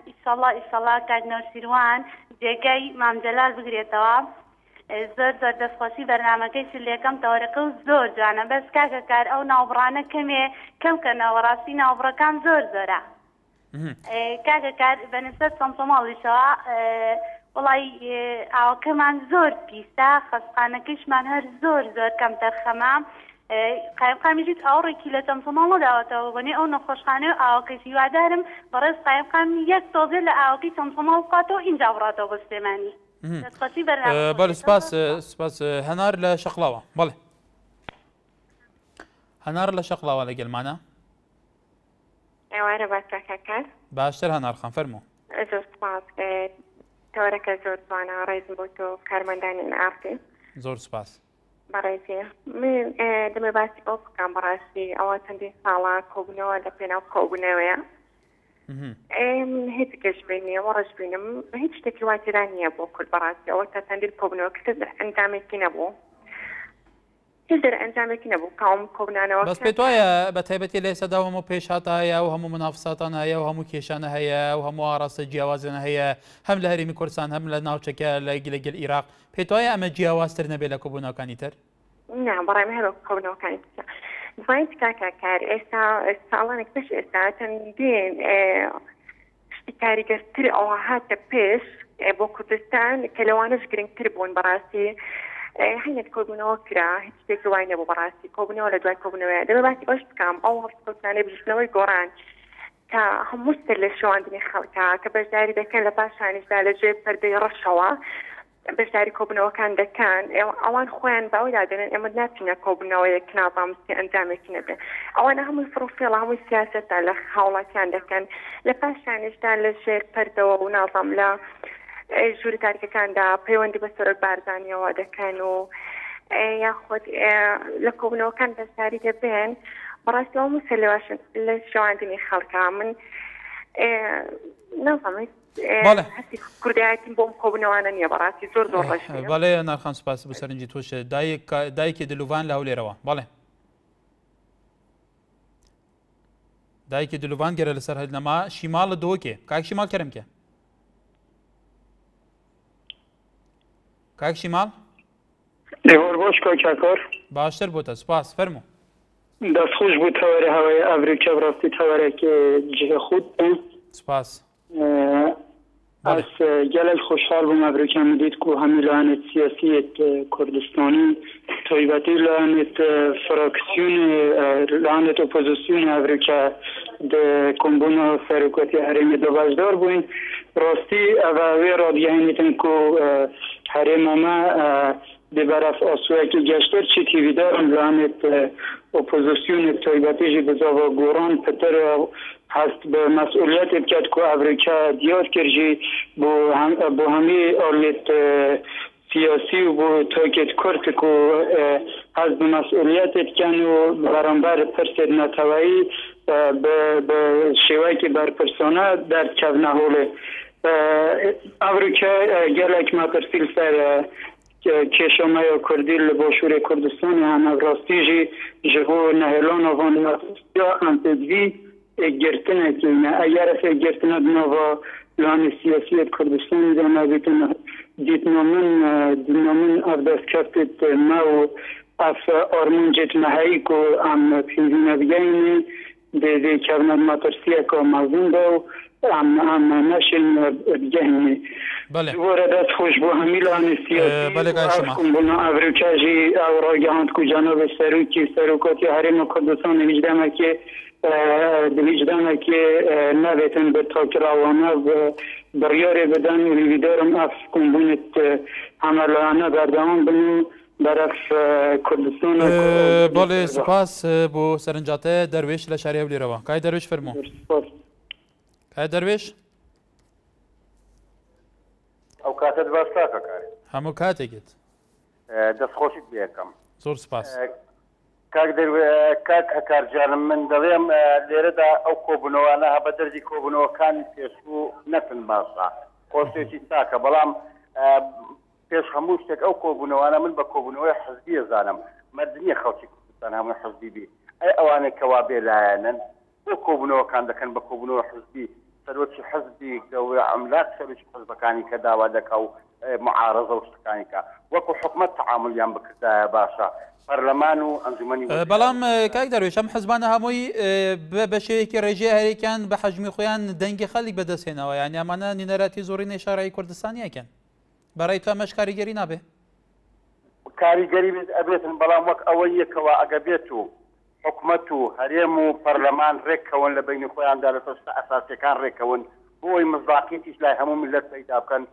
ئیشەڵا کاتنەوشیروان جێگەی مامجەلال بگرێتەوە زۆر زۆر دەستخۆشی بەرنامەکەی لێکەم تەوەرەکە و زۆر جوانە بەس کاکە کار ئەو ناوبڕانە کەمێ کەمکەنەوە ڕاستی ناوبڕەکان زۆر زۆرە کاکە کار بەنسبەت چەمچەماڵیشەوە وڵی ئاوەکەمان زۆر پیسە خەسقانەکەیشمان هەر زۆر زۆر کەم تەرخەمە قایمقامیژیت ئاوڕێکی لە چەمچەماڵە داوەتەوە بەنێ ئەو نەخۆشخانە و ئاوەکەی هیوادارم بەڕێز قایمقام یەک تۆزێ لە ئاوەکەی چەمچەماڵ بقاتەوە ئینجا بڕاتەوە بە سلێمانی بەڵێ سپاس هەنار لە شەقڵاوە بەڵێ هەنار لە شەقڵاوە لەگەلمانە ئێوارە باشەکەکان باشتر هەنار خان فەرموو زۆر سپاس تۆرەکە زۆر جوانە ڕێز بۆ تۆ کارمەندانی ئافتی زۆر سپاس بەڕێزێ من دەمە باسی ئەو بکەم بەڕاستی ئەوە چەندین ساڵە کۆبوونەوە لە پێناو کۆبوونەوەیە من هیچ گەشت بینیە وەڕژ بینم هیچ شتێکی واتیران نییە بۆ کورد بەڕاستی ئەوە تا چەندین کۆبوونەوە کە ئەنجامێکی نەبوو هیچ ئەنجامێکی نەبوو کاوم کۆبنانەوە بەس پێت وایە بە تایبەتی لە ئێستادا هەموو پێشات هەیە و هەموو منافساتان هەیە و هەموو کێشانە هەیە و هەموو ئاراستە جیاوازیان هەیە هەم لە هەرێمی کوردستان هەم لە ناوچەکە لەگەل عێراق پێت وایە ئەمە جیاوازتر نەبێت لە کۆبوونەوەکانی تر نا بەڕێمە هەر کۆبنەوەکانی تر دوای کاکار ئێستا ساڵانێک پێش ئێستا چەندین شتی کاریگەرتر ئەوە هاتە پێش بۆ کوردستان کە لەوانش گرنگتر بوون بەڕاستی هەیەت کۆبوونەوە کرا هیچ شتێکی وای نەبوو بەڕاستی کۆبوونەوە لە دوای کۆبوونەوەیە دەبێت باسی بەش بکەم ئەو هەڵسکەوتانەی بژنەوەی گۆڕان کە هەموو سەر لە شەواندنی خەڵکە کە بەشداری دەکەن لە پاشانیشدا لەژێ پەردەی ڕەشەوە بەشداری کۆبوونەوەکان دەکەن ئەوان خۆیان باوەدا دێنن ئێمە ناچینە کۆبوونەوەیەک نابامستی ئەنجامێکی نەبێت ئەوانە هەمووی فڕوفێڵە هەمووی سیاسەتە لە هاوڵاتیان دەکەن لە پاشانیشدا لەژێر پەردەوە و ناڵام لە ژووری تاریکەکاندا پەیوەندی بە سەرۆک بارزانیەوە دەکەن و یاخود لە کۆبوونەوەکان بەشداری دەبێن بەڕاستی هەموو سەر لە شەواندنی خەڵکە من نازانم هەستی کوردایەتیم بۆم کۆبوونەوانە نییە بەڕاستی زۆر زۆر ڕەش بەڵێ نارخان سوپاس بە سەرنجی تۆش دایکی دلوڤان لە هەولێرەوە بەڵێ دایکی دلوڤان گەرە لەسەر هەلنەما شیماڵە دۆکێ کاک شیماڵ کەرمکە کاک شیماڵ لێوەر بۆش کاکار باشتر بۆتە سوپاس فەرموو دەستخۆش بوو تەوەرە هەوای ئەڤریکا بڕاستی تەوەرێکی جگە خود سپاس ئەس گەلێک خۆشحاڵ بووم ئەڤریکا مدید و هەمی لایەنێت سیاسیێت کوردستانی تایبەتی لایەنێت فراکسیون لایەنێت ئۆپۆزیسیۆن ئەڤریکا کۆمبوونە سەرۆکەتی هەرێمی دو بەشدار بووین ڕاستی ئەڤە وێ ڕادیهێنیتن و هەرێمەمە ببرف آسویکی گشتر چی تیویدارم لعنت اپوزیسیون تایبەتیجی بزاوا گوران پتر هست به مسئولیت بکرد که امریکا دیار کرجی بو همی آلیت سیاسی و بو تاکید کرد که هست به مسئولیت کن و برانبر پرسید نتوایی به شیوهی که بر پرسانه در کونه هوله امریکا گلک ما پرسیل سر کشمای کردی لباشور کردستان هم راستیجی جهو نهلان آوان یا انتدوی گرتنه کنه اگر افه گرتنه دنوا لان سیاسیت کردستان دانه دیتنامن افدست کفتت ما و اف آرمون جت محایی که ام پینزینه بگینه ده کونت مطرسیه که مزون دو ام نشن بگینه دوباره دست خوش بو همیلان سیاسی بنا افریقایی او راگهاند که جناب سروکاتی حریم کردستان وجدانه که نویتن به تاکراوانه و بریاره بدن ویدارم اف کنبونت عملانه بردهان بنو برف کردستان بله سپاس بو سرنجاته درویش لشاری هولی روا کای درویش فرمو کای درویش ئەو کاتت باش تاکەکاری هەموو کاتێکت دەستخۆشیت بێکم زۆر سپاس کاک هەکارجانم من دەڵێم لێرەدا ئەو کۆبوونەوانە هە بە دەردی کۆبوونەوەکانی پێشوو نەتن باشە خۆشتێکی چاکە بەڵام پێش هەموو شتێک ئەو کۆبوونەوانە من بە کۆبوونەوەی حەزبی ئەزانم مەردنیە خەڵکی کوردستان هەموو حەزبی بی ئەی ئەوانەی کەوا بێلایەنن بۆ کۆبوونەوەکان دەکەن بە کۆبوونەوە حەزبی سەرۆکی حەزبی گەورە ئەملاک سەرۆکی حەزبەکانی کە داوا دەکا و معارەزە و شتەکانی کە وەکو حکومەت تەعاملیان بکردایە باشە پەرلەمان و ئەنجومەنی بەڵام کاک دەروێش ئەم حەزبانە هەمووی بە شێوەیەکی ڕێژەیە هەرێکیان بە حەجمی خۆیان دەنگی خەڵک بەدەستێنەوە یان ئەمانە نینەراتی زۆری نێشارایی کوردستانیەکەن بەڕای تو ئەمەش کاریگەری نابێ کاریگەری ئەبێتن بەڵام وەک ئەوە یەکەوە ئەگە بێت و حکومەت و هەرێم و پەرلەمان ڕێککەون لە بینی خۆیاندا لە تەشتە ئەساسیەکان ڕێکەون بۆی مزاقیتیش لای هەموو ملت پەیدا بکەن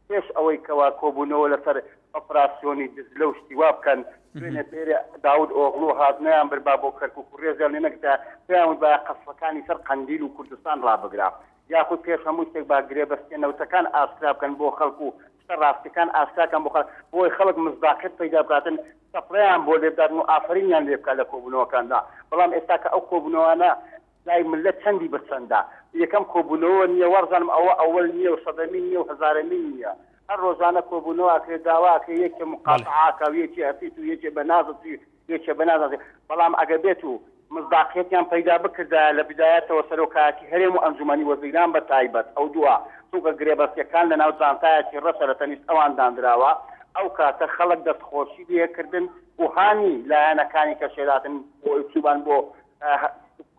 پێش ئەوەی کەوا کۆبوونەوە لەسەر ئۆپراسیۆنی دزلە و شتیوا بکەن دوێنێ پێرە داود ئۆغڵو هاتنیان بربا بۆ کەرکووک و ڕێزیان لێ نەکدا پێیان با قەسفەکانی سەر قەندیل و کوردستان ڕابگرا یاخود پێش هەموو شتێک با گرێبەستێنەوتەکان ئاسرا بکەن بۆ خەڵکو ڕاستەکان ئاساکان بۆ بۆی خەڵک مزداقیت پەیدا بکاتن سەپڵیان بۆ لێبدات و ئافرینیان لێ بکات لە کۆبوونەوەکاندا بەڵام ئێستا کە ئەو کۆبوونەوەانە لای ملت چەندی بچەندە یەکەم کۆبوونەوە نییە وەرزانم ئەوە ئەوەل نییە و سەدەمی نییە و هەزارەمی نییە هەر ڕۆژانە کۆبوونەوەکرێ داواکە یەکێ مقاطعاکە و یەکی ئەفیت و یەکێ بەنازەتی یەکێ بەنازەتی بەڵام ئەگە بێت و مزداقیەتیان پەیدا بکردا لە بدایەتەوە سەرۆکایەتی هەرێم و ئەنجومەنی وەزیران بە تایبەت ئەو دووە چونکە گرێبەستیەکان لە ناو جانتایەکی ڕەشە لە تەنیست ئەوان دانراوە ئەو کاتە خەڵک دەستخۆشی لێکردن و هانی لایەنەکانی کە شێراتن بۆ ئیوتیوبان بۆ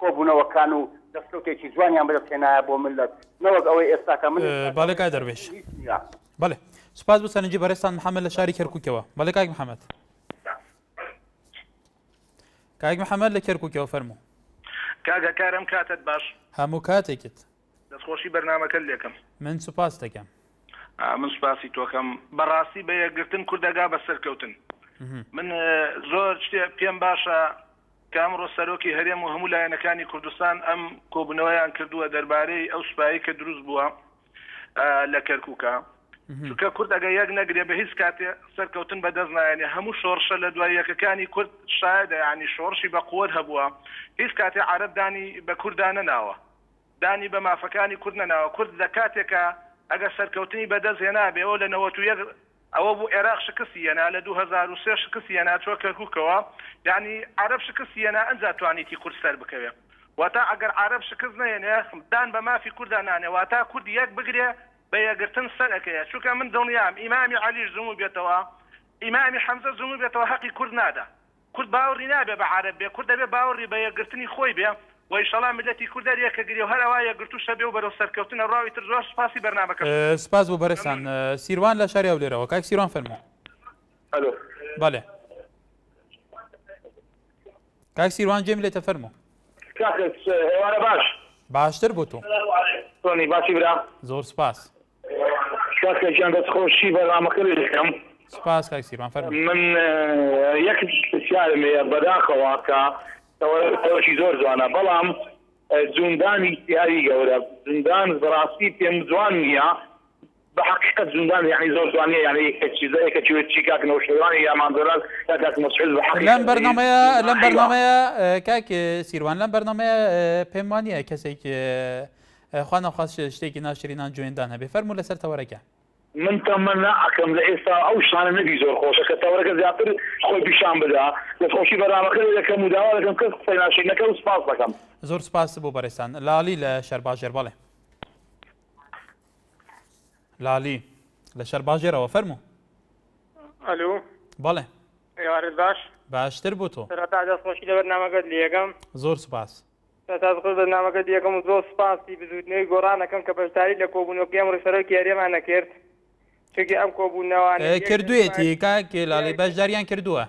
کۆبوونەوەکان و دەستکەوتێکی جوانیان بەدەستهێنایە بۆ ملت نەوەک ئەوەی ئێستا کە من بەڵێ کای دەروێش بەڵێ سوپاس بۆ سەرنجی بەڕێستان محەممەد لە شاری کەرکووکەوە بەڵێ کاک محەممەد کاک محەممەد لە کەرکووکەوە فەرموو کاگە کارم کاتت باش هەموو کاتێکت دەستخۆشی بەرنامەکە لێکم من سوپاس دەکەم من سوپاسی تۆکەم بەڕاستی بە یەکگرتن کوردەگا بە سەرکەوتن من زۆر شتێ پێم باشە کە ئەمڕۆ سەرۆکی هەرێم و هەموو لایەنەکانی کوردستان ئەم کۆبوونەوەیان کردووە دەربارەی ئەو سوپایی کە دروست بووە لە کەرکووکە چونکە کورد ئەگە یەک نەگرێ بە هیچ کاتێ سەرکەوتن بەدەست نایەنێ هەموو شۆڕشە لە دوای یەکەکانی کورد شایدە یعنی شۆڕشی بە قووەت هەبووە هیچ کاتێ عەرەب دانی بە کورددا نەناوە دانی بە مافەکانی کورد نەناوە کورد لە کاتێکە ئەگە سەرکەوتنی بەدەست هێنا بێ ئەوە لە 91 ئەوە بوو عێراق شکستی هێنا لە 2003 شکستی هێنا چوە کەرکووکەوە یعنی عەرەب شکستی هێنا ئەنجا توانیتی کورد سەر بکەوێ واتە ئەگەر عەرەب شکست نەهێنێ دان بە مافی کورددا نانێ واتە کوردی یەک بگرێ بە یەکگرتن سەرەکەیە چونکە من دڵنیام ئیمامی عەلیش زوموو بێتەوە ئیمامی حەمزە زوموو بێتەوە حەقی کورد نادا کورد باوەڕی نابێ بە عەرەب بێ کورد دەبێ باوەڕی بە یەکگرتنی خۆی بێ و ئینشەڵا ملەتی کورد یەکەگری و هەر ئەوە یەکگرتوو شەبێ و بەرەو سەرکەوتنە ڕاوی تر زۆر سپاسی بەرنامەکە سپاس بۆ بەرەستان سیروان لە شاری هەولێرەوە کاک سیروان فەرموو ئەلۆ بەڵێ کاک سیروان جێم لێتە فەرموو کاکەس هێوانە باش باشتر بۆ تۆ تۆنی باسی برا زۆر سپاس کاکەجیان دەستخۆشی بەرنامەکە لێ دەکەم سپاس کاک سیروان فەرموو من یەک پرسیارم هەیە بەداخەوە کە تەوەشی زۆر جوانە بەڵام جوندانی دیاری گەورە زندان بەڕاستی پێم جوان نییە بە حقیقەت زندان یعنی زۆر جوان نییە یعنی کە چی کاک نەوشەیوانی یا ماندۆران یا کاک مەسعود بە حقیقەت لەم بەرنامەیە کاک سیروان لەم بەرنامەیە پێم وانە کەسێک خوا نەخواست شتێکی ناشرینان جوێندان هەبێ فەرموو لەسەر تەوەرەکە من تەمەنا ئەکەم لە ئێستا ئەو شانە نەبی زۆر خۆشە کە تەوەرەکە زیاتر خۆی پیشان بدا دەستخۆشی بەرنامەکە دەکەم و داوا دەکەم کەس قسەی ناشرینەکە و سپاس دەکەم زۆر سپاس بۆ بەڕێستان لالی لە شەرباژێر بەڵێ لالی لە شەرباژێرەوە فەرموو ئەلو بەڵێ ئێوارت باش باشتر بۆ تۆ سەرەتا دەستخۆشی لە بەرنامەکەت لێگەم زۆر سپاس سەرەتا بەرنامەکەت یەکەم و زۆر سپاسی بزودنەوەی گۆڕانەکەم کە بەشداری لە کۆبوونەوەکی ئەمڕۆ سەرۆکی هەرێمان نەکرد چونکی ئەم کۆبوونەوانە کردوێتی کاک لالی بەشداریان کردووە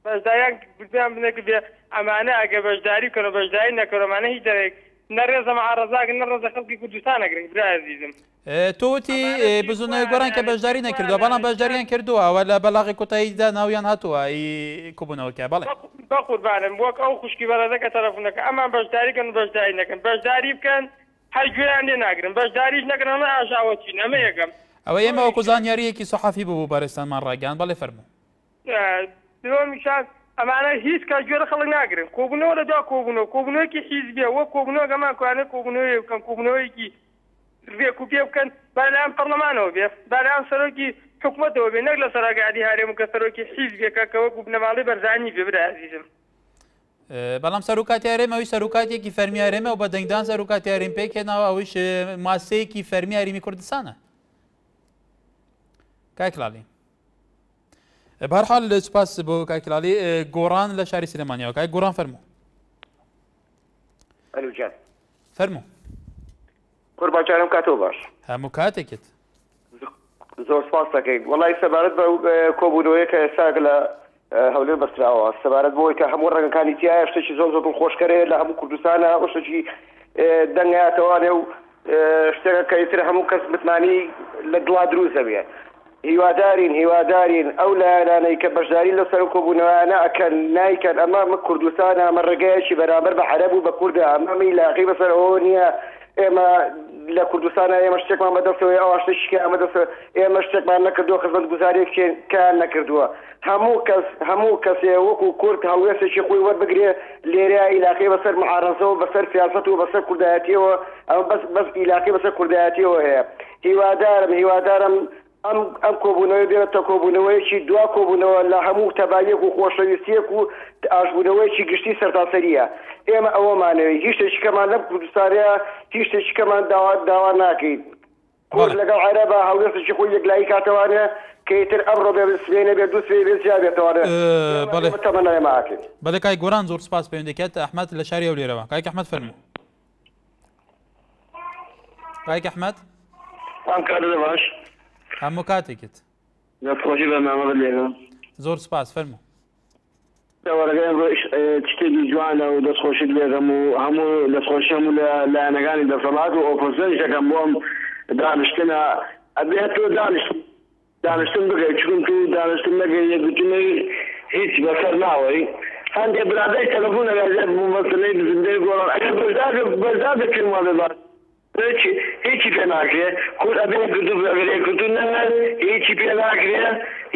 بەشداریان گوتیان بنێک بێ ئەمانە ئەگە بەشداری بکەن بەشداری نەکەڕەمانە هیچ دەرێک نەڕێزە مەعارەزاکن نەڕێزە خەڵکی کوردستان نەگرن برا عەزیزم تۆتی بزوونەوەی گۆڕان کە بەشداری نەکردووە بەڵام بەشداریان کردووە ئەوە لە بەلاغی کوتاییدا ناویان هاتووە کۆبوونەوەکە بەڵێ بە قوربانم وەک ئەو خوشکی بەڕێزەکە تەلەفۆنەکە ئەمان بەشداریکەن و بەشداری نەکەن بەشداری بکەن هەر گوێیان لێ ناگرن بەشداریش نەکەن ئەمە ئاژاوە چین ئەمە یەکەم ئەوە ئێمە وەکو زانیاریەکی سەحافی بوو بەڕێستانمان ڕاگەیان بەڵێ فەرموو دووەمیشان ئەمانە هیچ کات گوێرە خەڵک ناگرن کۆبوونەوە لە دوا کۆبوونەوەکی حیزبیە وەک کۆبوونەوە گەمان کوانە کۆبوونەوەی بکەن کۆبوونەوەیەکی ڕێک و پێ بکەن بەلایەن پەرلەمانەوە بێ بەلایەن سەرۆکی حکوومەتەوە بێ نەک لە سەرۆکایەتی هەرێم کە سەرۆکی حیزبێکە کە وەکو بنەماڵەی بەرزانی بێ برا عەزیزم بەڵام سەرۆکاتی هەرێمەوەی سەرۆکاتێکی فەرمی هەرێمە و بە دەنگدان سەرۆکاتی هەرێم پێکێناوە ئەویش ماسەیەکی فەرمی هەرێمی کوردستانە کاکلالی بەرحال سپاس بۆ کاکلالی گۆڕان لە شاری سلێمانیەوە کاک گۆڕان فەرموو ئەلوجان فەرموو قوربانچارم کاتۆ باش هەموو کاتێکت زۆر سپاس دەکەین وەڵی سەبارەت بە کۆبوونەوەیە کە ئێستا لە هەولێر بەستراوە سەبارەت بۆی کە هەموو ڕەنگەکانی تایە شتێکی زۆر زۆر خۆشکەرەیە لە هەموو کوردستانە ئەو شتێکی دەنگایەتەوانێ و شتێکە کە ئیتر هەموو کەس متمانی لە دڵا دروستە بێ هیوادارین ئەو لایەنانەی کە بەشداری لەسەر کۆبوونەوەیانە ئەکەن نایکەن ئەمە کوردستانە ئەمە ڕێگەیەکی بەرامبەر بە عەرەب و بە کوردە ئەمە میلاقی بەسەر ئەوە نییە ئێمە لە کوردستانە ئێمە شتێکمان بەدەستەوەی ئەو شتێکی ئەمە دەست ئێمە شتێکمان نەکردووە خزمەت گوزاریەکیان نەکردووە هەموو کەسێ وەکو کورد هەڵوێستێکی خۆی وەربگرێ لێرە عیلاقی بەسەر معارەزەوە بەسەر سیاست و بەسەر کوردایەتیەوە ئەمە بەس عیلاقی بەسەر کوردایەتیەوە هەیە هیوادارم ئەم کۆبوونەوەی بێتە کۆبوونەوەیەکی دوا کۆبوونەوە لە هەموو تەبایەک و خۆشەویستیەک و ئاشبوونەوەیکی گشتی سەرتاسەریە ئێمە ئەوەمانەوەی هیچ شتێکمان لەم کوردستانەیە هیچ شتێکمان داوا ناکەین کورد لەگەڵ عەرەبە هەڵوێستێکی خۆی یەکلایی کاتەوانە کەیتر ئەمڕۆ بێ سبێنە بێ دوو سبێ بێ جیا بێتەوانە تەمەنایەماکەین بەڵێ کای گۆران زۆر سپاس پەیوەندێکات ئەحمەد لە شاری ئەو لێرەوە کایک ئەحمەد فەرموو کایک ئەحمەد ئەم کاتە باش هەموو کاتێکت دەستخۆشی بەرنامە لێرە زۆر سپاس فەرموو دەوەرەکەی شتێکی جوانە و دەستخۆشیت لێرەم و هەموو دەستخۆشی هەموو لایەنەکانی دەسەڵات و ئۆپۆزیسیۆنێکم بۆم دانیشتنە ئەبێت تۆ دانیشتن بگەیت چون تو دانیشتن نەگەی یەکگوتنەی هیچ بەسەر ناوەی هەندێک برادەی تەلەفۆنە لەژێر بوو مەسەلەی زندەی گۆڕان ئەگەر بەرزا بکەین وا بێت هیچی پێ ناکرێ کورد ئەبێ گردو بەگرێکردو نە هیچی پێ ناکرێ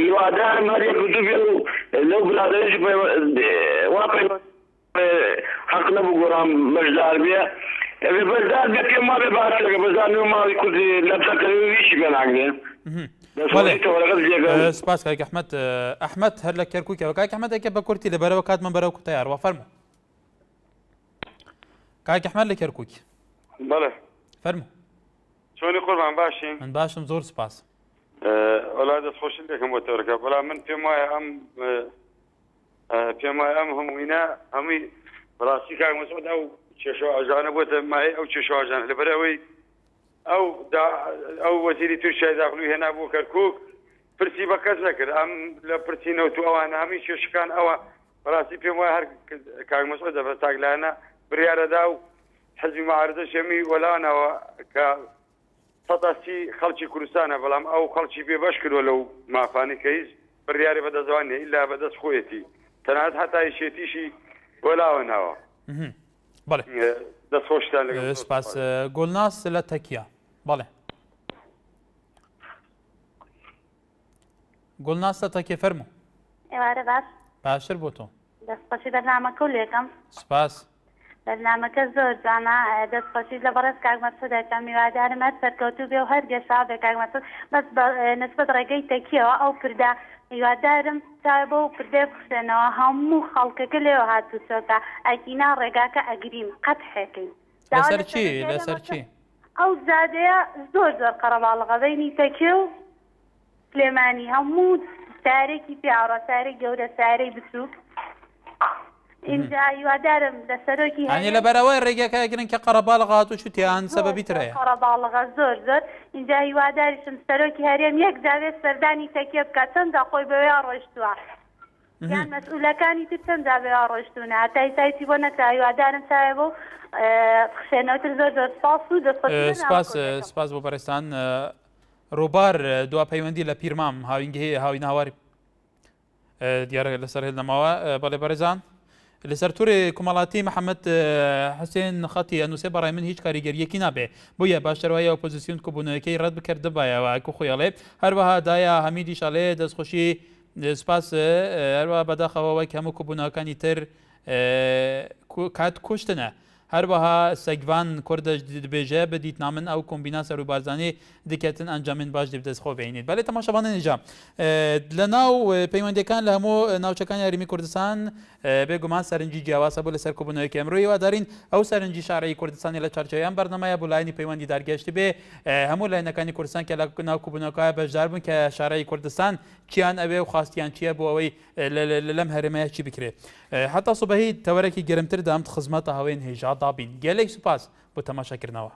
هیوادارم هەر یەکگوتو بێ و لەو برادەیش وا حەق نەبوو گۆڕان بەشدار بێ ئەبێ بەشدار بێ پێم وا بێ باشەکە بەزار نوێ ماڵی کوردی لە بەکەوی هیچی پێ ناکرێ سپاس کاک ئەحمەد هەر لە کەرکووکەوە کاک ئەحمەدێکە بە کورتی لەبەرەوە کاتمان بەرەو کوتایار وا فەرموو کاک ئەحمەد لە کەرکووک بەڵێ فەرموو چۆنی قوربان باشین من باشم زۆر سپاس وەڵا دەستخۆشی دەکەم بۆ تۆرەکە بەڵام من پێم وایە ئەم هەمووینە هەمووی بەڕاستی کاک مەسعود ئەو کێشە ئاژانە بۆتە مای ئەو کێشە ئاژانە لەبەرەوەی ئەو وەزیری تورکیای داخلی هێنا بۆ کەرکووک پرسی بە کەس نەکرد ئەم لە پرسیینەوە تو ئەوانە هەمووی کێشەکان ئەوە بەڕاستی پێم وایە هەر کاک مەسعود دەبە تاگلانە بڕیارەدا و حزبی معارضە شێمی وەلانەوە کە سەتاسی خەڵکی کوردستانە بەڵام ئەو خەڵکی بێ بەش کردووە لەو مافانی کە هیچ بڕیارێ بەدەستوانێ ئیلا بەدەست خۆیەتی تەنانەت هەتای شێتیشی وەلاوە ناوە بەڵێ دەستخۆشتان لەگەڵ سپاس گۆڵناس لە تەکیە بەڵێ گۆڵناس لە تەکیە فەرموو ئێوارە باش باشتر بۆ تۆ دەستخۆشی بەرنامەکە و لێکم سپاس بەرنامەکە زۆر جوانە دەستخۆشی لە بەڕێز کاک مەسعود دەکەم میوادارم هەر سەرکەوتوو بێ و هەر گەشا بێ کاک مەسعود بەس نسبەت ڕێگەی تەکیەوە ئەو پردا میوادارم تا بۆ پردێ بخشێنەوە هەموو خەڵکەکە لێوە هاتووسەکە ئەکینا ڕێگاکە ئەگریم قەت حێکەین لەسەر چی ئەو زادەیە زۆر قەرەباڵغە بەینی تەکێ و سلێمانی هەموو سارێکی پیاڕە سارەی گەورە سارەی بچووک اینجا هیوادارم لە سەرۆکی هەنی لەبەرەوەی ڕێگەکە گرن کە قەرەباڵغ هاتوو چوتیان سەبەبی ترەیە قەرەباڵغە زۆر اینجا هیواداریشم سەرۆکی هەرێم یەک جاوێت سەردانی تەکیە بکات چەندە خۆی بەوەیان ڕۆیشتووە یان مەسئولەکانی تر چەند جاوێیان ڕۆیشتوونە هەتای سایتی بۆ نەکرا هیوادارم چاوێ بۆ خشێنەوەتر زۆر سپاس و سپاس بۆ بەڕێستان ڕۆبار دوا پەیوەندی لە پیرمام هاوینگەهەیە هاوی ناواری دیارە لەسەر هێڵنەماوە بەڵێ بەڕێزان لەسەر تووری کومەڵاتی محەممەد حسێن خەتی ئەنووسێ بەڕای من هیچ کاریگەریەکی نابێ بۆیە باشترەوەی ئۆپۆزیسیۆن کۆبوونەوەیەکەی ڕەت بکرد دەبایەوە ئەکو خۆیڵێ هەروەها دایە هەمیدی شەڵێ دەستخۆشی سپاس هەروە بەداخەوەی هەموو کۆبوونەوەکانی تر کات کوشتنە هەروەها سەگڤان کوردەش دبێژە بەدیت نامن ئەو کۆمبینا سەر و بارزانانی دکەتن ئەنجامین باش دەستخۆ بینیت بەڵێ تەماشەوانە نێجا لە ناو پەیوەندەکان لە هەموو ناوچەکانی یاریمی کوردستان بێگومان سەرنجی جیاواسە بۆ لەسەر کۆبوونەوەیەکی ئەمڕۆی وادارین ئەو سەرنجی شارەی کوردستانی لە چارچەوەیان بەرنامەیە بۆ لایەنی پەیوەندی دارگەشتی بێ هەموو لایەنەکانی کوردستان کە لە ناو کۆبوونەوەکە بەشدار بوون کە شارەی کوردستان چیان ئەوێ و خواستیان چییە بۆ ئەوەی لەم هەرێمەیە چی بکرێت حتا سوبەهی تەوەرەکی گەرمتر دامت خزمەتە هەوێن هێژا دابین گەلێک سوپاس بۆ تەماشاکردنەوە